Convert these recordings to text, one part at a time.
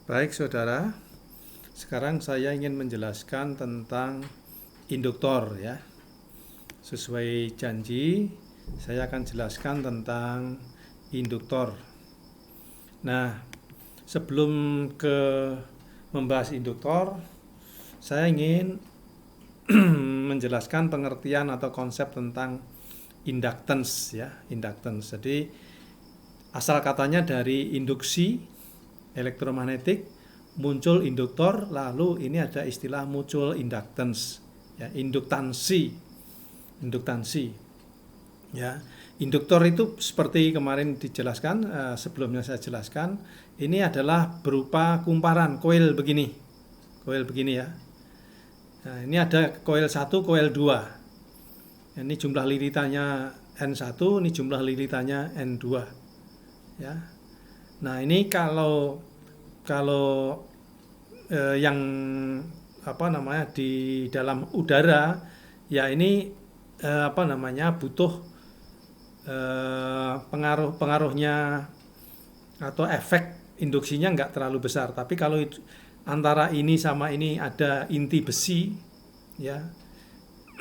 Baik saudara, sekarang saya ingin menjelaskan tentang induktor ya. Sesuai janji, saya akan jelaskan tentang induktor. Nah, sebelum membahas induktor, saya ingin menjelaskan pengertian atau konsep tentang inductance ya, inductance. Jadi asal katanya dari induksi elektromagnetik, muncul induktor, lalu ini ada istilah mutual inductance ya, induktansi ya. Induktor itu seperti kemarin dijelaskan, sebelumnya saya jelaskan, ini adalah berupa kumparan koil begini ya. Nah, ini ada koil 1, koil 2. Ini jumlah lilitannya N1, ini jumlah lilitannya N2 ya. Nah, ini kalau yang di dalam udara ya, ini butuh pengaruhnya atau efek induksinya nggak terlalu besar. Tapi kalau antara ini sama ini ada inti besi ya,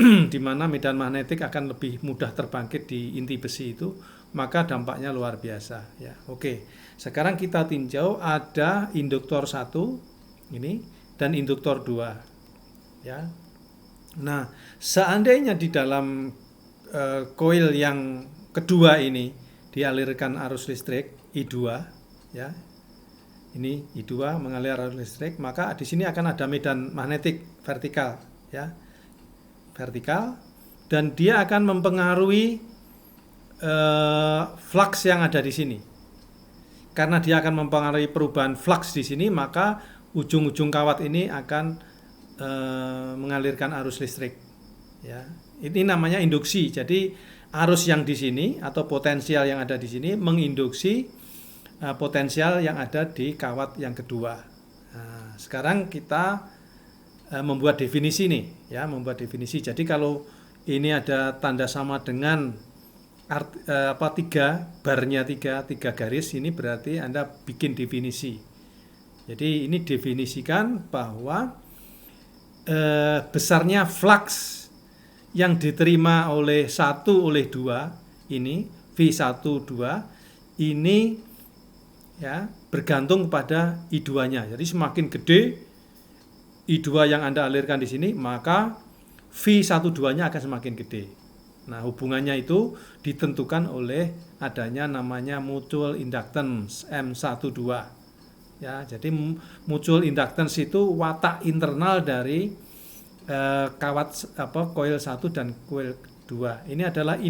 di mana medan magnetik akan lebih mudah terbangkit di inti besi itu, maka dampaknya luar biasa ya. Oke, sekarang kita tinjau ada induktor 1 ini dan induktor 2 ya. Nah, seandainya di dalam koil yang kedua ini dialirkan arus listrik I2 ya. Ini I2 mengalir arus listrik, maka di sini akan ada medan magnetik vertikal ya. Vertikal, dan dia akan mempengaruhi flux yang ada di sini. Karena dia akan mempengaruhi perubahan flux di sini, maka ujung-ujung kawat ini akan mengalirkan arus listrik ya. Ini namanya induksi. Jadi arus yang di sini atau potensial yang ada di sini menginduksi potensial yang ada di kawat yang kedua. Nah, sekarang kita membuat definisi nih ya, membuat definisi. Jadi kalau ini ada tanda sama dengan tiga barnya, tiga garis, ini berarti Anda bikin definisi. Jadi ini definisikan bahwa besarnya flux yang diterima oleh 1 oleh 2 ini V1 2 ini ya bergantung pada I2-nya. Jadi semakin gede I2 yang Anda alirkan di sini, maka V12-nya akan semakin gede. Nah, hubungannya itu ditentukan oleh adanya namanya mutual inductance M12. Ya, jadi mutual inductance itu watak internal dari kawat koil 1 dan koil 2. Ini adalah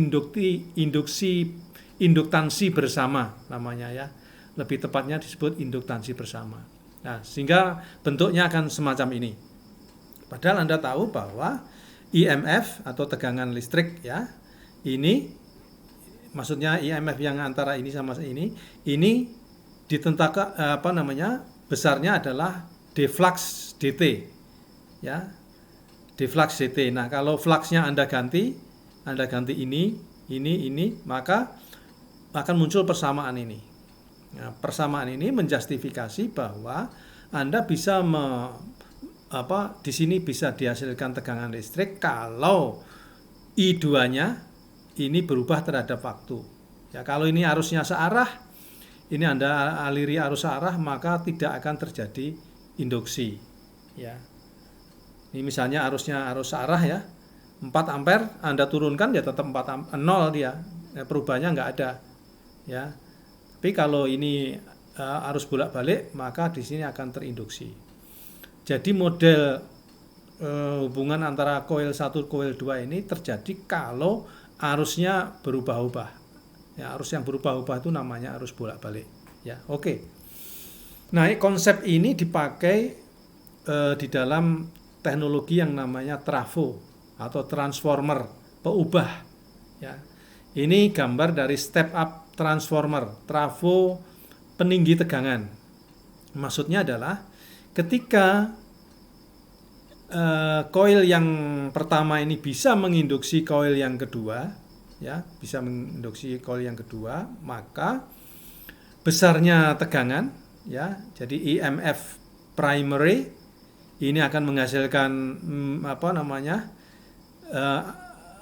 induktansi bersama namanya ya. Lebih tepatnya disebut induktansi bersama. Nah, sehingga bentuknya akan semacam ini. Padahal Anda tahu bahwa IMF atau tegangan listrik ya, ini maksudnya IMF yang antara ini sama ini ditentukan besarnya adalah D flux dt ya, D flux dt. Nah, kalau fluxnya Anda ganti ini, maka akan muncul persamaan ini. Nah, persamaan ini menjustifikasi bahwa Anda bisa di sini bisa dihasilkan tegangan listrik kalau I2-nya ini berubah terhadap waktu. Ya, kalau ini arusnya searah, ini Anda aliri arus searah, maka tidak akan terjadi induksi. Ya. Ini misalnya arusnya arus searah ya, 4 ampere Anda turunkan ya tetap 0 dia. Ya, perubahannya nggak ada. Ya. Tapi kalau ini arus bolak-balik, maka di sini akan terinduksi. Jadi model hubungan antara koil 1 koil 2 ini terjadi kalau arusnya berubah-ubah. Ya, arus yang berubah-ubah itu namanya arus bolak-balik. Ya, oke. Nah, konsep ini dipakai di dalam teknologi yang namanya trafo atau transformer peubah. Ya. Ini gambar dari step up transformer, trafo peninggi tegangan. Maksudnya adalah ketika koil yang pertama ini bisa menginduksi koil yang kedua, ya, bisa menginduksi koil yang kedua, maka besarnya tegangan ya. Jadi EMF primary ini akan menghasilkan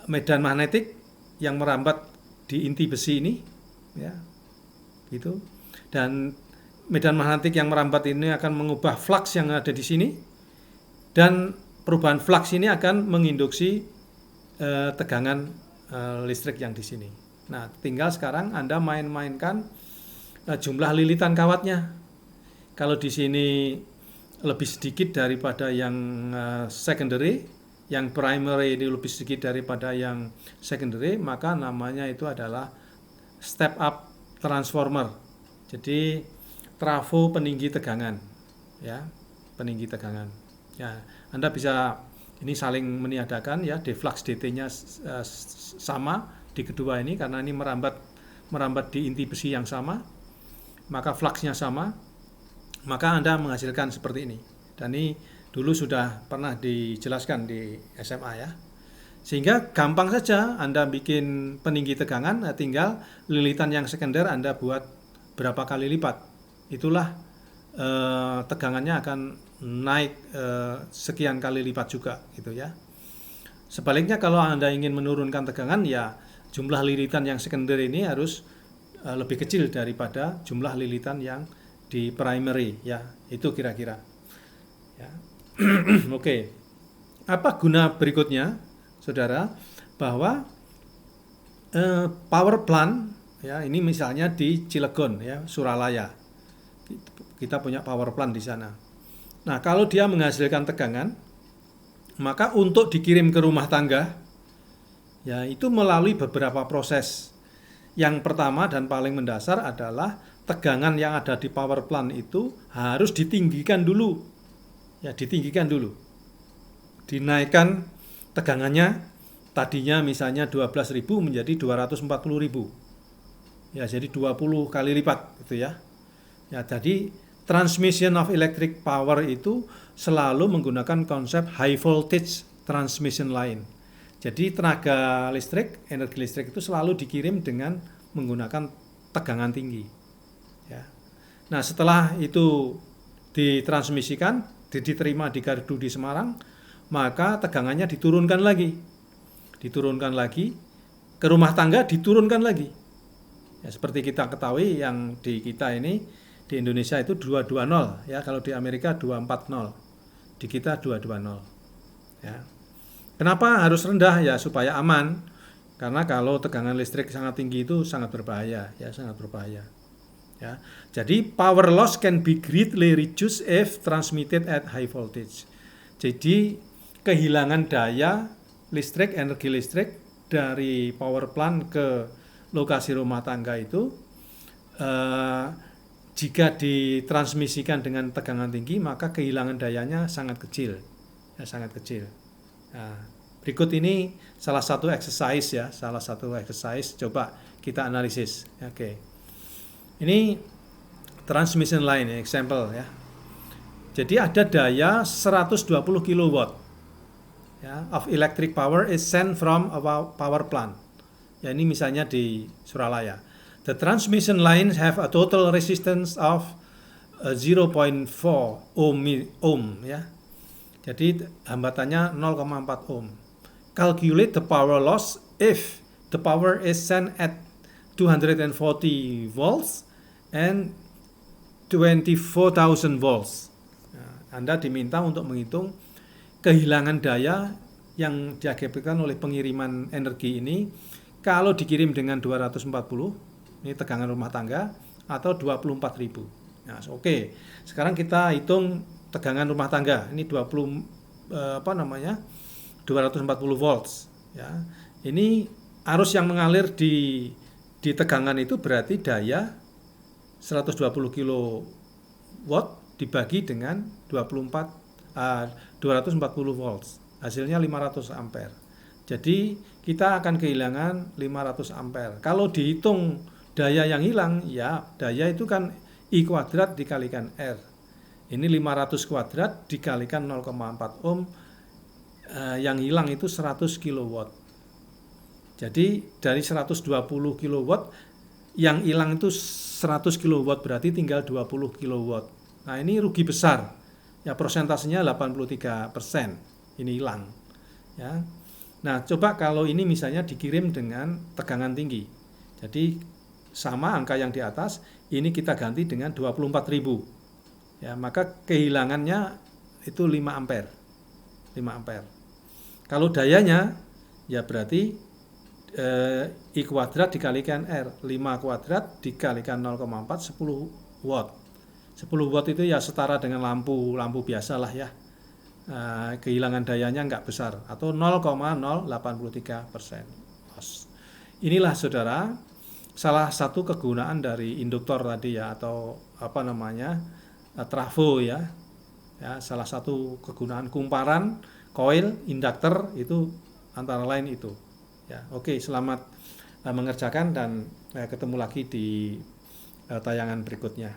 medan magnetik yang merambat di inti besi ini, ya, gitu. Dan medan magnetik yang merambat ini akan mengubah flux yang ada di sini, dan perubahan flux ini akan menginduksi tegangan listrik yang di sini. Nah, tinggal sekarang Anda main-mainkan jumlah lilitan kawatnya. Kalau di sini lebih sedikit daripada yang secondary, yang primary ini lebih sedikit daripada yang secondary, maka namanya itu adalah step up transformer. Jadi trafo peninggi tegangan, ya, peninggi tegangan. Ya, Anda bisa ini saling meniadakan, ya, deflux dt-nya sama di kedua ini karena ini merambat di inti besi yang sama, maka fluxnya sama, maka Anda menghasilkan seperti ini. Dan ini dulu sudah pernah dijelaskan di SMA, ya. Sehingga gampang saja Anda bikin peninggi tegangan, tinggal lilitan yang sekunder Anda buat berapa kali lipat. Itulah tegangannya akan naik sekian kali lipat juga, gitu, ya. Sebaliknya kalau Anda ingin menurunkan tegangan, ya jumlah lilitan yang sekunder ini harus lebih kecil daripada jumlah lilitan yang di primary, ya. Itu kira-kira, ya. Oke. Apa guna berikutnya, saudara, bahwa power plant, ya, ini misalnya di Cilegon, ya, Suralaya. Kita punya power plant di sana. Nah, kalau dia menghasilkan tegangan, maka untuk dikirim ke rumah tangga, ya, itu melalui beberapa proses. Yang pertama dan paling mendasar adalah tegangan yang ada di power plant itu harus ditinggikan dulu. Ya, ditinggikan dulu. Dinaikkan tegangannya, tadinya misalnya 12.000 menjadi 240.000. Ya, jadi 20 kali lipat, gitu, ya. Ya, jadi transmission of electric power itu selalu menggunakan konsep high voltage transmission line. Jadi tenaga listrik, energi listrik itu selalu dikirim dengan menggunakan tegangan tinggi, ya. Nah, setelah itu ditransmisikan, diterima di gardu di Semarang, maka tegangannya diturunkan lagi ke rumah tangga, diturunkan lagi. Ya, seperti kita ketahui yang di kita ini di Indonesia itu 220, ya, kalau di Amerika 240, di kita 220, ya. Kenapa harus rendah? Ya, supaya aman, karena kalau tegangan listrik sangat tinggi itu sangat berbahaya, ya, sangat berbahaya, ya. Jadi power loss can be greatly reduced if transmitted at high voltage. Jadi kehilangan daya listrik, energi listrik dari power plant ke lokasi rumah tangga itu jika ditransmisikan dengan tegangan tinggi, maka kehilangan dayanya sangat kecil, ya, sangat kecil. Nah, berikut ini salah satu exercise, ya, coba kita analisis. Oke. Ini transmission line, example, ya. Jadi ada daya 120 kW, ya, of electric power is sent from a power plant. Ya, ini misalnya di Suralaya. The transmission lines have a total resistance of 0.4 ohm, ya. Jadi hambatannya 0,4 ohm. Calculate the power loss if the power is sent at 240 volts and 24,000 volts. Nah, Anda diminta untuk menghitung kehilangan daya yang diakibatkan oleh pengiriman energi ini kalau dikirim dengan 240, ini tegangan rumah tangga, atau 24.000. Nah, oke. Sekarang kita hitung tegangan rumah tangga. Ini 240 volts, ya. Ini arus yang mengalir di tegangan itu berarti daya 120 kW dibagi dengan 240 volts. Hasilnya 500 ampere. Jadi kita akan kehilangan 500 ampere. Kalau dihitung daya yang hilang, ya, daya itu kan I kuadrat dikalikan R. Ini 500 kuadrat dikalikan 0,4 ohm, yang hilang itu 100 kW. Jadi dari 120 kW yang hilang itu 100 kW berarti tinggal 20 kW. Nah, ini rugi besar. Ya, persentasenya 83%. Ini hilang. Ya. Nah, coba kalau ini misalnya dikirim dengan tegangan tinggi. Jadi sama angka yang di atas, ini kita ganti dengan 24.000. Ya, maka kehilangannya itu 5 ampere. 5 ampere. Kalau dayanya ya berarti I kuadrat dikalikan R, 5 kuadrat dikalikan 0,4, 10 watt. 10 watt itu ya setara dengan lampu biasa lah ya. Kehilangan dayanya nggak besar, atau 0,083%. Inilah saudara, salah satu kegunaan dari induktor tadi ya, atau apa namanya, trafo ya. Ya, salah satu kegunaan kumparan, koil, induktor itu antara lain itu. Ya, oke, selamat mengerjakan dan ketemu lagi di tayangan berikutnya.